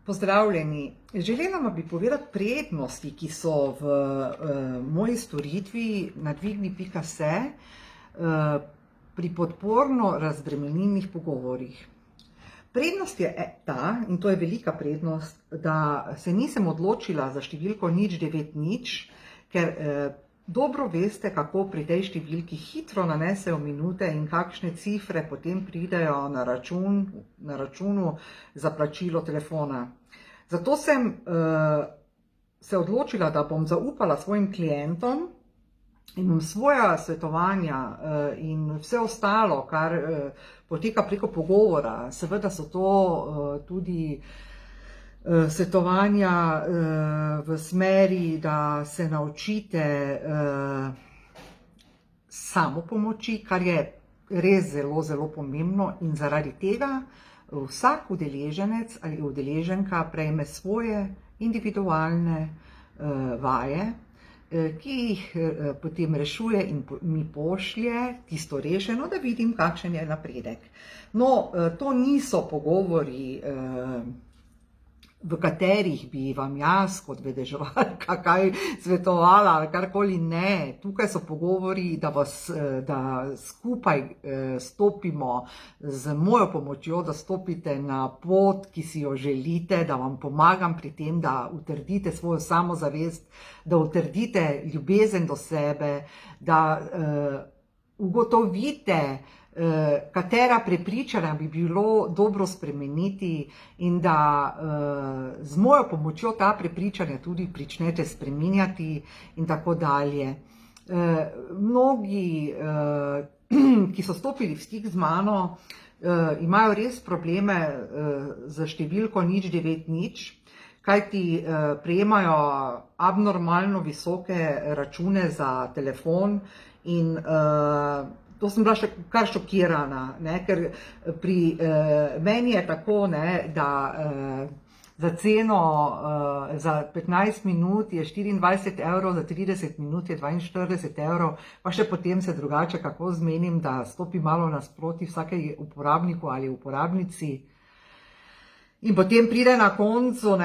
Pozdravljeni. Želela bi povedati prednosti, ki so v moji storitvi nadvigni.se pri podporno razbremenilnih pogovorih. Prednost je ta, in to je velika prednost, da se nisem odločila za številko 090, ker dobro veste, kako pri tej številki hitro nanesejo minute in kakšne cifre potem pridejo na računu za plačilo telefona. Zato sem se odločila, da bom zaupala svojim klientom in bom svoja svetovanja in vse ostalo, kar poteka preko pogovora, seveda so to tudi svetovanja v smeri, da se naučite samopomoči, kar je res zelo, zelo pomembno, in zaradi tega vsak udeleženec ali udeleženka prejme svoje individualne vaje, ki jih potem rešuje in mi pošlje tisto rešeno, da vidim, kakšen je napredek. No, to niso pogovori, v katerih bi vam jaz kot vedeževalka kaj svetovala ali karkoli, ne. Tukaj so pogovori, da skupaj stopimo z mojo pomočjo, da stopite na pot, ki si jo želite, da vam pomagam pri tem, da utrdite svojo samozavest, da utrdite ljubezen do sebe, da ugotovite, katera prepričanja bi bilo dobro spremeniti in da z mojo pomočjo ta prepričanja tudi pričnete spreminjati in tako dalje. Mnogi, ki so stopili v stik z mano, imajo res probleme z številko 090, kajti prejemajo abnormalno visoke račune za telefon in to sem bila še kar šokirana, ker pri meni je tako, da za ceno za 15 minut je 24 evrov, za 30 minut je 42 evrov, pa še potem se drugače kako zmenim, da stopi malo nasproti vsake uporabniku ali uporabnici. In potem pride na koncu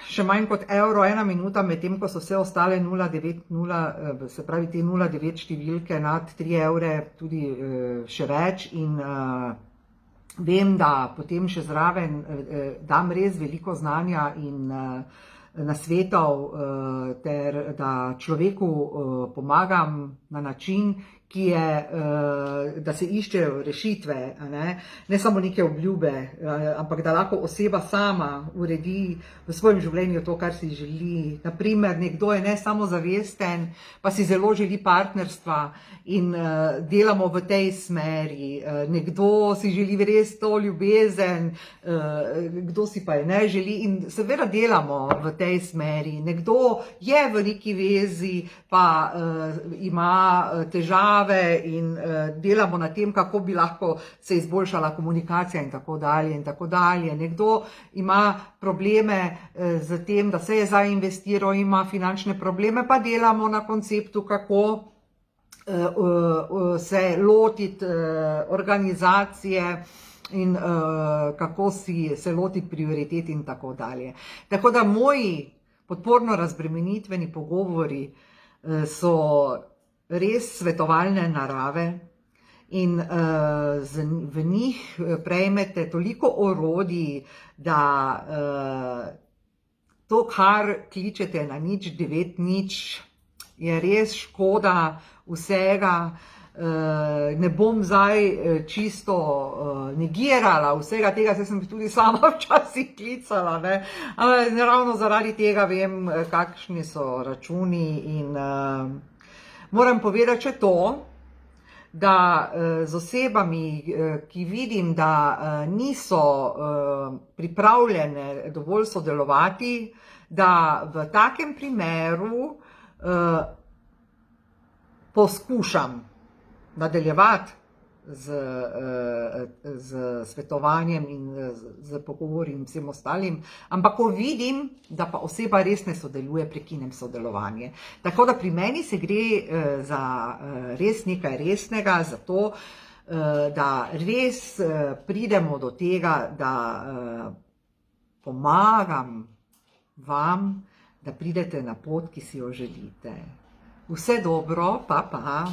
še manj kot evro 1 minuta, medtem ko so vse ostale 0,90, se pravi te 0,9 številke nad 3 evre, tudi še več. In vem, da potem še zraven dam res veliko znanja in nasvetov, ter da človeku pomagam na način, ki je, da se iščejo rešitve, ne samo neke obljube, ampak da lahko oseba sama uredi v svojem življenju to, kar si želi. Naprimer, nekdo je ne samozavesten, pa si zelo želi partnerstva in delamo v tej smeri. Nekdo si želi res to ljubezen, kdo si pa je ne želi, in seveda delamo v tej smeri. Nekdo je v neki vezi, pa ima težave, in delamo na tem, kako bi lahko se izboljšala komunikacija in tako dalje in tako dalje. Nekdo ima probleme z tem, da se je zainvestiral, ima finančne probleme, pa delamo na konceptu, kako se lotiti organizacije in kako se lotiti prioritet in tako dalje. Tako da moji podporno razbremenitveni pogovori so res svetovalne narave in v njih prejmete toliko orodij, da to, kar kličete na 090, je res škoda vsega. Ne bom zdaj čisto negirala vsega tega, saj sem tudi sama včasih klicala, ampak ravno zaradi tega vem, kakšni so računi, in moram povedati še to, da z osebami, ki vidim, da niso pripravljene dovolj sodelovati, da v takem primeru poskušam nadaljevati z svetovanjem in z pogovori in vsem ostalim, ampak ko vidim, da pa oseba res ne sodeluje, prekinem sodelovanje. Tako da pri meni se gre za res nekaj resnega, za to, da res pridemo do tega, da pomagam vam, da pridete na pot, ki si jo želite. Vse dobro, pa pa.